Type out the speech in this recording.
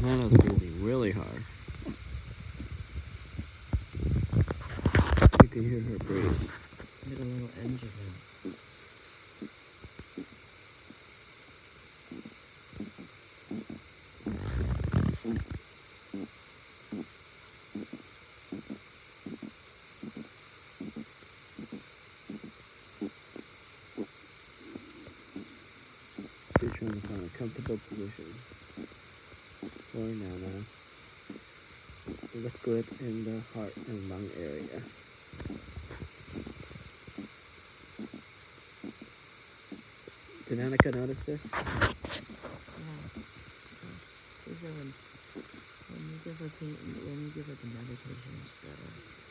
Nana's breathing really hard. You can hear her breathe. Like a little engine now. She's trying to find a comfortable position for Nana. Liquid in the heart and lung area. Did Annika notice this? Yeah. Yes. These are when you give her the medication, it's better.